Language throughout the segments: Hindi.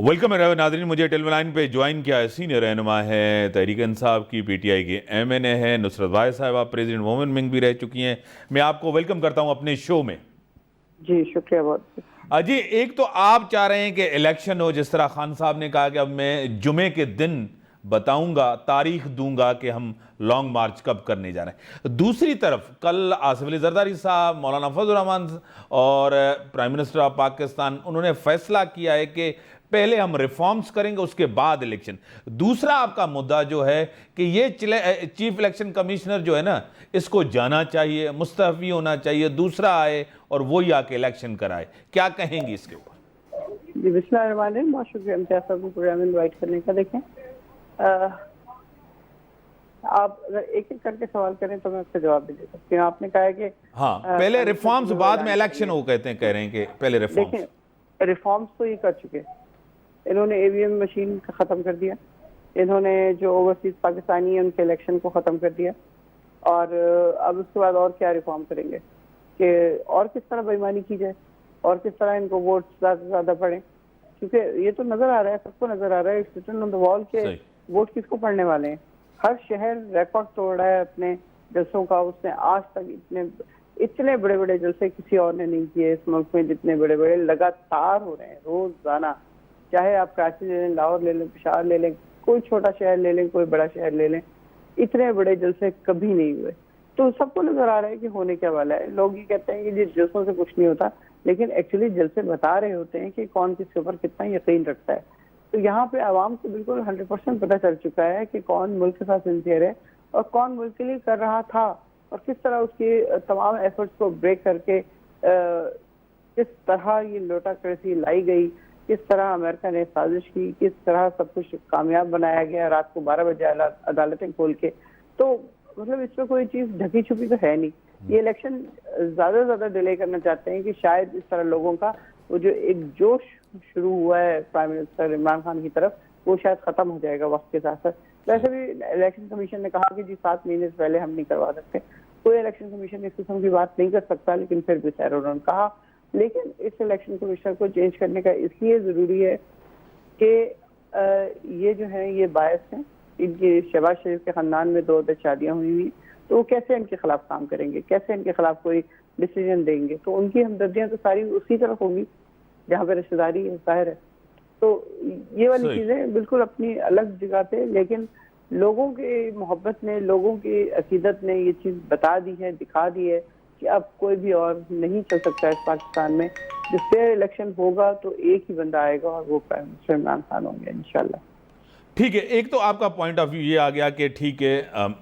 वेलकम है नादरीन। मुझे टेलीलाइन पे ज्वाइन किया है सीनियर रहनुमा है तहरीक इंसाफ की, पीटीआई के एमएनए है नुसरत भाई साहबा, प्रेसिडेंट वुमेन विंग भी रह चुकी हैं। मैं आपको वेलकम करता हूं अपने शो में। जी शुक्रिया बहुत। अजी, एक तो आप चाह रहे हैं कि इलेक्शन हो, जिस तरह खान साहब ने कहा कि अब मैं जुमे के दिन बताऊंगा, तारीख दूंगा कि हम लॉन्ग मार्च कब करने जा रहे हैं। दूसरी तरफ कल आसिफ अली जरदारी साहब, मौलाना फजल रहमान और प्राइम मिनिस्टर ऑफ पाकिस्तान, उन्होंने फैसला किया है कि पहले हम रिफॉर्म्स करेंगे, उसके बाद इलेक्शन। दूसरा आपका मुद्दा जो है कि ये चीफ इलेक्शन कमिश्नर जो है ना, इसको जाना चाहिए, मुस्तफी होना चाहिए, दूसरा आए और वही आके इलेक्शन कराए। क्या कहेंगे इसके ऊपर? जी बिस्मिल्लाहिर्रहमानिर्रहीम, बहुत शुक्रिया इम्तियाज साहब को प्रोग्राम में इनवाइट करने का। देखें, आप अगर एक एक करके सवाल करें तो मैं उसका जवाब भी दे सकती हूँ। आपने कहा है कि हाँ, पहले रिफॉर्म्स बाद में इलेक्शन हो, कह रहे हैं कि पहले रिफॉर्म्स। देखें, रिफॉर्म्स तो ये कर चुके, इन्होंने ईवीएम मशीन का ख़त्म कर दिया, इन्होंने जो ओवरसीज पाकिस्तानी है उनके इलेक्शन को ख़त्म कर दिया, और अब उसके बाद और क्या रिफॉर्म करेंगे कि और किस तरह बेईमानी की जाए और किस तरह इनको वोट ज़्यादा से ज़्यादा पड़े। क्योंकि ये तो नज़र आ रहा है, सबको नज़र आ रहा है, रिटन ऑन द वॉल के वोट किसको पड़ने वाले हैं। हर शहर रिकॉर्ड तोड़ रहा है अपने जलसों का। उसने आज तक इतने बड़े बड़े जलसे किसी और ने नहीं किए इस मुल्क में, जितने बड़े बड़े लगातार हो रहे हैं रोजाना। चाहे आप कराची ले लें, लाहौर ले लें, पेशावर ले लें, कोई छोटा शहर ले लें, कोई बड़ा शहर ले लें, इतने बड़े जलसे कभी नहीं हुए। तो सबको नजर आ रहा है कि होने क्या वाला है। लोग ये कहते हैं कि जी जलसों से कुछ नहीं होता, लेकिन एक्चुअली जलसे बता रहे होते हैं कि कौन किसके ऊपर कितना यकीन रखता है। तो यहाँ पे आवाम को बिल्कुल 100% पता चल चुका है कि कौन मुल्क के साथ सिंसियर है और कौन मुल्क के लिए कर रहा था, और किस तरह उसकी तमाम एफर्ट्स को ब्रेक करके किस तरह ये लोटाक्रेसी लाई गई, किस तरह अमेरिका ने साजिश की, किस तरह सब कुछ कामयाब बनाया गया रात को 12 बजे अदालतें खोल के। तो मतलब इसमें कोई चीज ढकी छुपी तो है नहीं। ये इलेक्शन ज्यादा से ज्यादा डिले करना चाहते हैं कि शायद इस तरह लोगों का वो जो एक जोश शुरू हुआ है प्राइम मिनिस्टर इमरान खान की तरफ, वो शायद खत्म हो जाएगा वक्त के साथ साथ। वैसे भी इलेक्शन कमीशन ने कहा कि जी 7 महीने से पहले हम नहीं करवा सकते, कोई इलेक्शन कमीशन इस किस्म की बात नहीं कर सकता, लेकिन फिर भी सर उन्होंने कहा। लेकिन इस इलेक्शन कमीशन को चेंज करने का इसलिए जरूरी है कि ये जो है ये बायस हैं, इनकी शहबाज शरीफ के खानदान में 2 शादियां हुई हुई, तो वो कैसे इनके खिलाफ काम करेंगे, कैसे इनके खिलाफ कोई डिसीजन देंगे। तो उनकी हमदर्दियां तो सारी उसी तरफ होंगी जहाँ पे रिश्तेदारी है, जाहिर है। तो ये वाली चीजें बिल्कुल अपनी अलग जगह पे, लेकिन लोगों की मोहब्बत ने, लोगों की अकीदत ने ये चीज बता दी है, दिखा दी है कि अब कोई भी और नहीं चल सकता इस पाकिस्तान में। जिस पे इलेक्शन होगा तो एक ही बंदा आएगा और वो प्राइम मिनिस्टर इमरान खान होंगे इंशाल्लाह। ठीक है, एक तो आपका पॉइंट ऑफ व्यू ये आ गया कि ठीक है,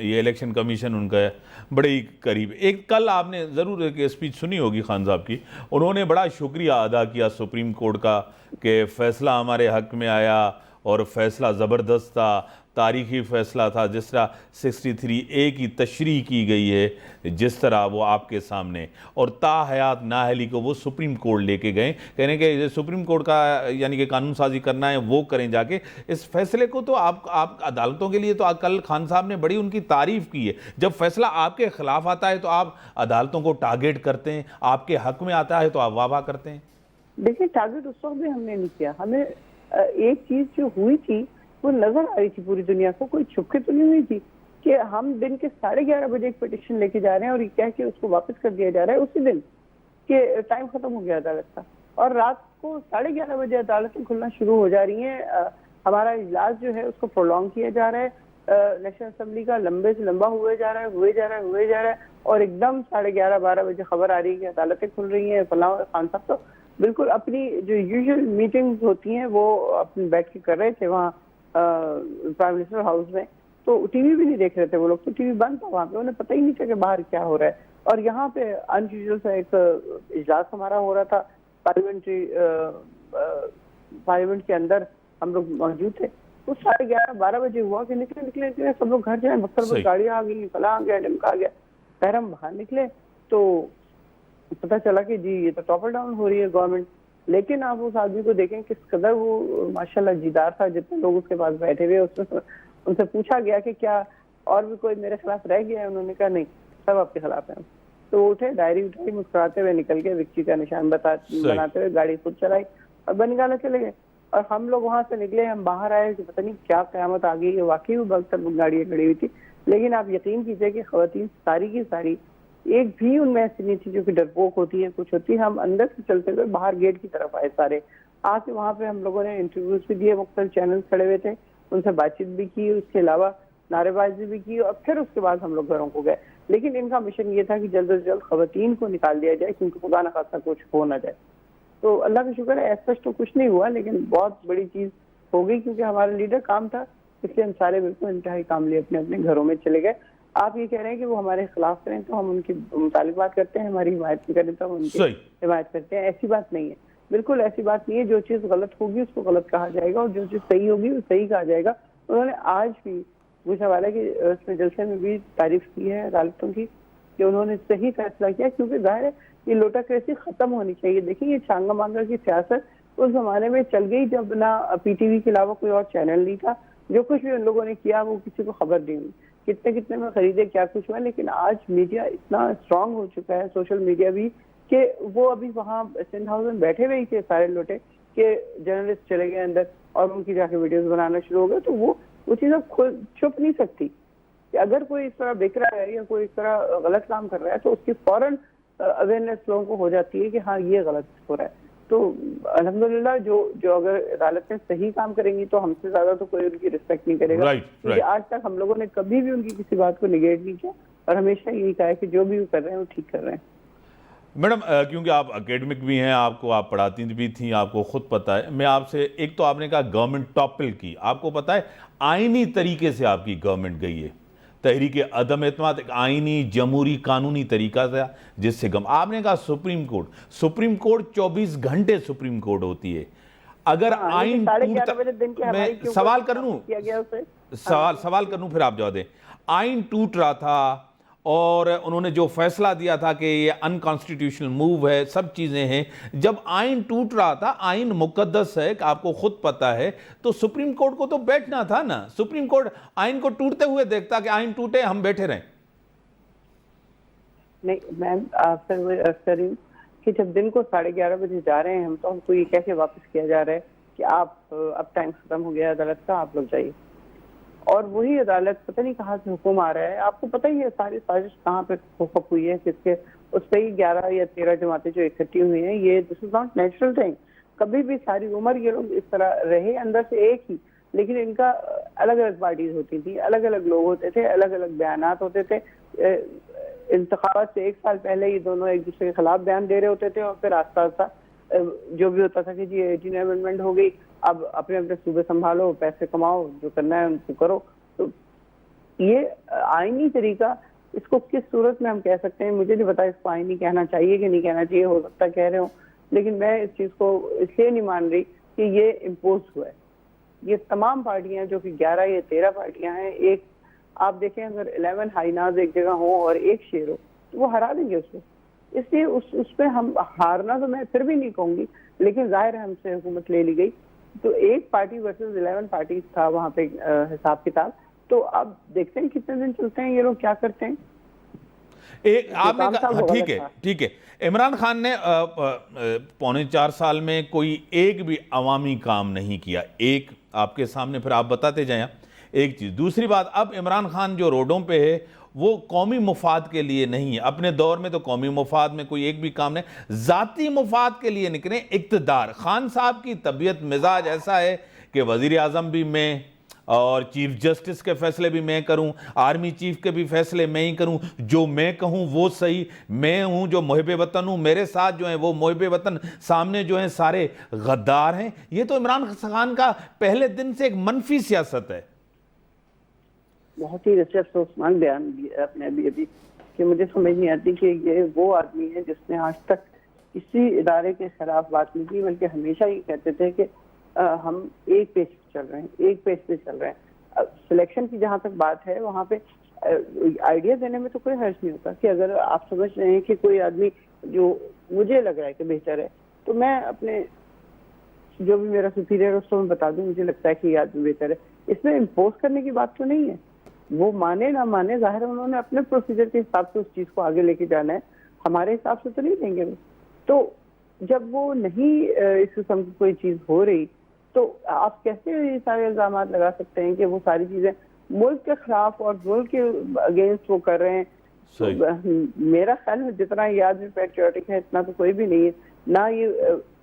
ये इलेक्शन कमीशन उनका बड़े ही करीब। एक कल आपने ज़रूर एक स्पीच सुनी होगी खान साहब की, उन्होंने बड़ा शुक्रिया अदा किया सुप्रीम कोर्ट का कि फ़ैसला हमारे हक में आया और फ़ैसला ज़बरदस्त था, तारीखी फ़ैसला था। जिस तरह 63A की तशरीह की गई है, जिस तरह वो आपके सामने, और ताहयात नाअहली को वो सुप्रीम कोर्ट लेके गए, कहने के सुप्रीम कोर्ट का यानी कि कानून साजी करना है वो करें जाके इस फैसले को। तो आप अदालतों के लिए तो कल खान साहब ने बड़ी उनकी तारीफ़ की है। जब फैसला आपके खिलाफ आता है तो आप अदालतों को टारगेट करते हैं, आपके हक में आता है तो आप वाह वाह करते हैं। देखिए, टारगेट उस वक्त भी हमने नहीं किया। हमें एक चीज जो हुई थी वो नजर आ रही थी पूरी दुनिया को, कोई छुपके तो नहीं हुई थी कि हम दिन के 11:30 बजे एक पिटिशन लेके जा रहे हैं और ये कह के उसको वापस कर दिया जा रहा है उसी दिन कि टाइम खत्म हो गया अदालत का, और रात को 11:30 बजे अदालतें खुलना शुरू हो जा रही हैं। हमारा इजलास जो है उसको प्रोलॉन्ग किया जा रहा है, नेशनल असेंबली का लंबे से लंबा हुए जा रहा है, और एकदम 11:30-12 बजे खबर आ रही है कि अदालतें खुल रही हैं। फलां खान साहब तो बिल्कुल अपनी जो यूजुअल मीटिंग्स होती हैं वो अपने बैठ के कर रहे थे वहाँ प्राइम मिनिस्टर हाउस में। तो टीवी भी नहीं देख रहे थे वो लोग, तो टीवी बंद था वहाँ पे, उन्हें पता ही नहीं था कि बाहर क्या हो रहा है। और यहाँ पे अनयूजुअल सा एक इजलास हमारा हो रहा था पार्लियामेंट के अंदर, हम लोग मौजूद थे। तो 11:30-12 बजे हुआ कि निकले सब लोग घर जाए, मकसद गाड़ियाँ आ गई, फला आ गया, ढमका आ गया। फिर हम बाहर निकले तो पता चला कि जी ये तो टॉपर डाउन हो रही है गवर्नमेंट। लेकिन आप उस आदमी को देखें किस कदर वो माशाल्लाह जीदार था, जितने लोग उसके पास बैठे हुए उसमें उनसे पूछा गया कि क्या और भी कोई मेरे खिलाफ रह गया है, उन्होंने कहा नहीं, सब आपके खिलाफ है। तो वो उठे, डायरी उठाई, मुस्कुराते हुए निकल के विक्ट्री का निशान बनाते हुए गाड़ी खुद चलाई और बनिगाला चले गए। और हम लोग वहां से निकले, हम बाहर आए कि पता नहीं क्या क़यामत आ गई है, वाकई में बग तक गाड़ियां खड़ी हुई थी। लेकिन आप यकीन कीजिए कि खवातीन सारी की सारी, एक भी उनमें ऐसी नहीं थी जो कि डरपोक होती है, कुछ होती है। हम अंदर से चलते हुए बाहर गेट की तरफ आए सारे, आके वहां पे हम लोगों ने इंटरव्यूज भी दिए, मुख्तलिफ चैनल्स खड़े हुए थे, उनसे बातचीत भी की, उसके अलावा नारेबाजी भी की, और फिर उसके बाद हम लोग घरों को गए। लेकिन इनका मिशन ये था कि जल्द से जल्द खवातीन को निकाल दिया जाए, क्योंकि खुदा न खास्ता कुछ हो ना जाए। तो अल्लाह का शुक्र है, ऐसा तो कुछ नहीं हुआ, लेकिन बहुत बड़ी चीज हो गई, क्योंकि हमारा लीडर काम था, इसलिए हम सारे बिल्कुल इंतहाई काम लिए अपने अपने घरों में चले गए। आप ये कह रहे हैं कि वो हमारे खिलाफ करें तो हम उनकी मुतालिक बात करते हैं, हमारी हिमायत भी करें तो हम उनकी हिमायत करते हैं, ऐसी बात नहीं है, बिल्कुल ऐसी बात नहीं है। जो चीज़ गलत होगी उसको गलत कहा जाएगा, और जो चीज़ सही होगी वो सही कहा जाएगा। उन्होंने आज भी गुजरावाला की उसमें जलसे में भी तारीफ की है अदालतों की कि उन्होंने सही फैसला किया, क्योंकि जाहिर है ये लोटाक्रेसी खत्म होनी चाहिए। देखिए, ये छांगा मांगा की सियासत उस जमाने में चल गई जब ना पीटीवी के अलावा कोई और चैनल नहीं था। जो कुछ भी उन लोगों ने किया वो किसी को खबर नहीं हुई, कितने कितने में खरीदे, क्या कुछ हुआ। लेकिन आज मीडिया इतना स्ट्रांग हो चुका है, सोशल मीडिया भी, कि वो अभी वहाँ सिंध हाउस में बैठे हुए ही थे सारे लोटे के जर्नलिस्ट चले गए अंदर और उनकी जाके वीडियोस बनाना शुरू हो गए। तो वो चीज़ अब खुद छुप नहीं सकती कि अगर कोई इस तरह बिक रहा है या कोई इस तरह गलत काम कर रहा है तो उसकी फौरन अवेयरनेस लोगों को हो जाती है कि हाँ ये गलत हो रहा है। तो अल्हम्दुलिल्लाह जो अगर अदालतें सही काम करेंगी तो हमसे ज्यादा तो कोई उनकी रिस्पेक्ट नहीं करेगा, क्योंकि आज तक हम लोगों ने कभी भी उनकी किसी बात को निगेट नहीं किया और हमेशा यही कहा है कि जो भी वो कर रहे हैं वो ठीक कर रहे हैं। मैडम, क्योंकि आप एकेडमिक भी हैं, आप पढ़ाती भी थी, आपको खुद पता है, मैं आपसे, एक तो आपने कहा गवर्नमेंट टॉपल की, आपको पता है आईनी तरीके से आपकी गवर्नमेंट गई है, तहरीक अदम एतमाद एक आईनी जमहूरी कानूनी तरीका था जिससे आपने कहा सुप्रीम कोर्ट 24 घंटे सुप्रीम कोर्ट होती है। अगर आइन मैं सवाल कर लूं, सवाल कर लूं फिर आप जवाब दें। आइन टूट रहा था और उन्होंने जो फैसला दिया था कि ये अनकॉन्स्टिट्यूशनल मूव है, सब चीज़ें हैं। जब आइन टूट रहा था, आइन मुकद्दस है, आपको खुद पता है, तो सुप्रीम कोर्ट को तो बैठना था ना। सुप्रीम कोर्ट आइन को टूटते हुए देखता कि आइन टूटे, हम बैठे रहें। नहीं मैम, अक्सर कि जब दिन को 11:30 बजे जा रहे हैं हम, तो हमको ये कैसे वापस किया जा रहा है कि आप अब टाइम खत्म हो गया अदालत का, आप लोग जाइए। और वही अदालत पता नहीं कहाँ से हुक्म आ रहा है। आपको पता ही है सारी साजिश कहाँ पे हुक्म हुई है, किसके उस पर ही 11 या 13 जमातें जो इकट्ठी हुई हैं। ये this is not natural thing. कभी भी सारी उम्र ये लोग इस तरह रहे, अंदर से एक ही, लेकिन इनका अलग अलग पार्टीज होती थी, अलग अलग लोग होते थे, अलग अलग बयानात होते थे। इंतखाबात से 1 साल पहले ये दोनों एक दूसरे के खिलाफ बयान दे रहे होते थे, और फिर आस्ता आस्ता जो भी होता था कि जी 18 अमेंडमेंट हो गई, अब अपने अपने सूबे संभालो, पैसे कमाओ, जो करना है उनको करो। तो ये आईनी तरीका, इसको किस सूरत में हम कह सकते हैं मुझे नहीं पता। इसको आईनी कहना चाहिए कि नहीं कहना चाहिए, हो सकता कह रहे हो, लेकिन मैं इस चीज को इसलिए नहीं मान रही कि ये इम्पोज हुआ है। ये तमाम पार्टियां जो कि 11 या 13 पार्टियां हैं, एक आप देखें अगर 11 हाईनाज एक जगह हो और एक शेर हो तो वो हरा देंगे उसको। इसलिए उस पे हम हारना तो मैं फिर भी नहीं कहूंगी, लेकिन जाहिर है हमसे हुकूमत ले ली गई। तो एक पार्टी वर्सेस 11 पार्टी था वहां पे हिसाब किताब। तो अब देखते हैं कितने दिन चलते हैं, ये लोग क्या करते हैं। एक आपने ठीक है इमरान खान ने 3.25 साल में कोई एक भी अवामी काम नहीं किया। एक आपके सामने, फिर आप बताते जाएं एक चीज। दूसरी बात, अब इमरान खान जो रोडों पे है वो कौमी मुफाद के लिए नहीं है। अपने दौर में तो कौमी मुफाद में कोई एक भी काम नहीं, जाती मुफाद के लिए निकले। इक़्तिदार, खान साहब की तबीयत मिजाज ऐसा है कि वजीर आजम भी मैं, और चीफ जस्टिस के फैसले भी मैं करूं, आर्मी चीफ के भी फैसले मैं ही करूं, जो मैं कहूं वो सही। मैं हूं जो मुहिब वतन हूं, मेरे साथ जो है वो मुहिब वतन, सामने जो है सारे गद्दार हैं। ये तो इमरान खान का पहले दिन से एक मनफी सियासत है। बहुत ही अफसोसनाक बयान दिया आपने अभी कि मुझे समझ नहीं आती कि ये वो आदमी है जिसने आज तक किसी इदारे के खिलाफ बात नहीं की, बल्कि हमेशा ये कहते थे कि हम एक पेज पे चल रहे हैं, एक पेज पे चल रहे हैं। सिलेक्शन की जहाँ तक बात है, वहाँ पे आइडिया देने में तो कोई हर्ज नहीं होता कि अगर आप समझ रहे हैं कि कोई आदमी जो मुझे लग रहा है कि बेहतर है, तो मैं अपने जो भी मेरा सुपीरियर है उसको मैं बता दूं मुझे लगता है कि ये आदमी बेहतर है। इसमें इम्पोज करने की बात तो नहीं है। वो माने ना माने, जाहिर है उन्होंने अपने प्रोसीजर के हिसाब से उस चीज को आगे लेके जाना है, हमारे हिसाब से तो नहीं देंगे वो। तो जब वो नहीं इस किस्म की कोई चीज हो रही, तो आप कैसे ये सारे इल्जाम लगा सकते हैं कि वो सारी चीजें मुल्क के खिलाफ और मुल्क के अगेंस्ट वो कर रहे हैं? सही। तो मेरा ख्याल है जितना ये आदमी पैट्रियोटिक है इतना तो कोई भी नहीं है। ना ये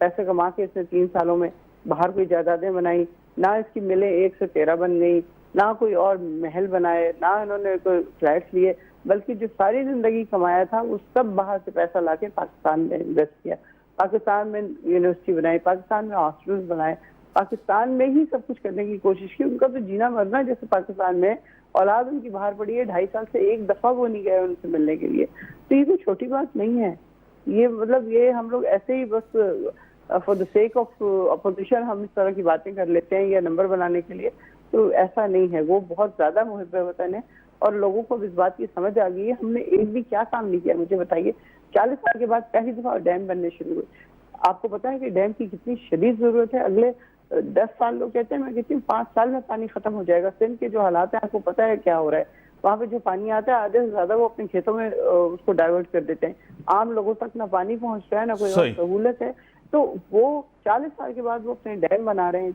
पैसे कमा के इसने 3 सालों में बाहर कोई जायदादें बनाई, ना इसकी मिलें 1 से 13 बन गई, ना कोई और महल बनाए, ना इन्होंने कोई फ्लैट्स लिए, बल्कि जो सारी जिंदगी कमाया था वो सब बाहर से पैसा लाके पाकिस्तान में इन्वेस्ट किया। पाकिस्तान में यूनिवर्सिटी बनाई, पाकिस्तान में हॉस्पिटल्स बनाए, पाकिस्तान में ही सब कुछ करने की कोशिश की। उनका तो जीना मरना जैसे पाकिस्तान में औलाद उनकी बाहर पड़ी है, 2.5 साल से एक दफा वो नहीं गए उनसे मिलने के लिए। तो ये कोई छोटी बात नहीं है। ये मतलब ये हम लोग ऐसे ही बस for the sake of opposition हम इस तरह की बातें कर लेते हैं या नंबर बनाने के लिए, तो ऐसा नहीं है। वो बहुत ज्यादा मुहिब वतन है और लोगों को इस बात की समझ आ गई है। हमने एक भी क्या काम नहीं किया, मुझे बताइए। 40 साल के बाद पहली दफा डैम बनने शुरू हुए। आपको पता है कि डैम की कितनी शदीद जरूरत है। अगले 10 साल लोग कहते हैं, मैं कहती हूँ 5 साल में पानी खत्म हो जाएगा। सिंध के जो हालात है आपको पता है क्या हो रहा है। वहाँ पे जो पानी आता है आधे से ज्यादा वो अपने खेतों में उसको डाइवर्ट कर देते हैं। आम लोगों तक ना पानी पहुंच रहा है ना कोई और सहूलत है। तो वो 40 साल के बाद वो अपने डैम बना रहे हैं।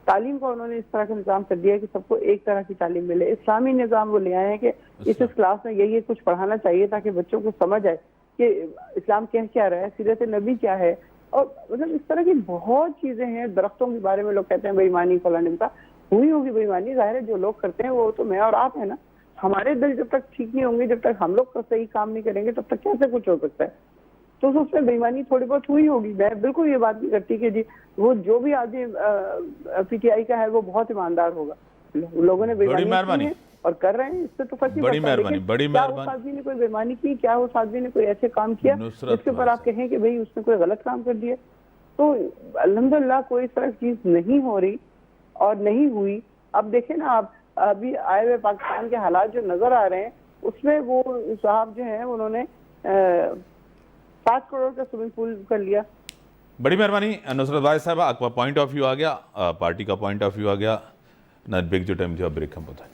तालीम का उन्होंने इस तरह का निजाम कर दिया है कि सबको एक तरह की तालीम मिले। इस्लामी निजाम वो ले आए हैं कि इस क्लास में ये कुछ पढ़ाना चाहिए ताकि बच्चों को समझ आए कि इस्लाम कह क्या रहा है, सीरत नबी क्या है। और मतलब इस तरह की बहुत चीजें हैं। दरख्तों के बारे में लोग कहते हैं बेईमानी फलाने का हुई होगी बेईमानी, जाहिर है जो लोग करते हैं वो तो मैं और आप है ना। हमारे दिल जब तक ठीक नहीं होंगे, जब तक हम लोग सही काम नहीं करेंगे, तब तक कैसे कुछ हो सकता है। तो उसमें बेईमानी थोड़ी बहुत हुई होगी। मैं बिल्कुल ये बात नहीं करती कि जी वो जो भी आदमी पीटीआई का है वो बहुत ईमानदार होगा। लोगों ने बेईमानी और कर रहे हैं, इससे तो फर्क बड़ी मेहरबानी, बड़ी मेहरबानी। उस आदमी ने कोई बेईमानी की, क्या उस आदमी ने कोई ऐसे काम किया जिसके ऊपर आप कहें कि भाई उसने कोई गलत काम कर दिया? तो अल्हम्दुलिल्लाह कोई इस तरह की चीज नहीं हो रही और नहीं हुई। अब देखें ना, आप अभी आए हुए पाकिस्तान के हालात जो नजर आ रहे हैं उसमें वो साहब जो हैं उन्होंने 7 करोड़ का स्विमिंग पूल कर लिया। बड़ी मेहरबानी नुसरत भाई साहब, आपका पॉइंट ऑफ व्यू आ गया, पार्टी का पॉइंट ऑफ व्यू आ गया। ना ब्रेक जो टाइम जो ब्रेक हम बताएं।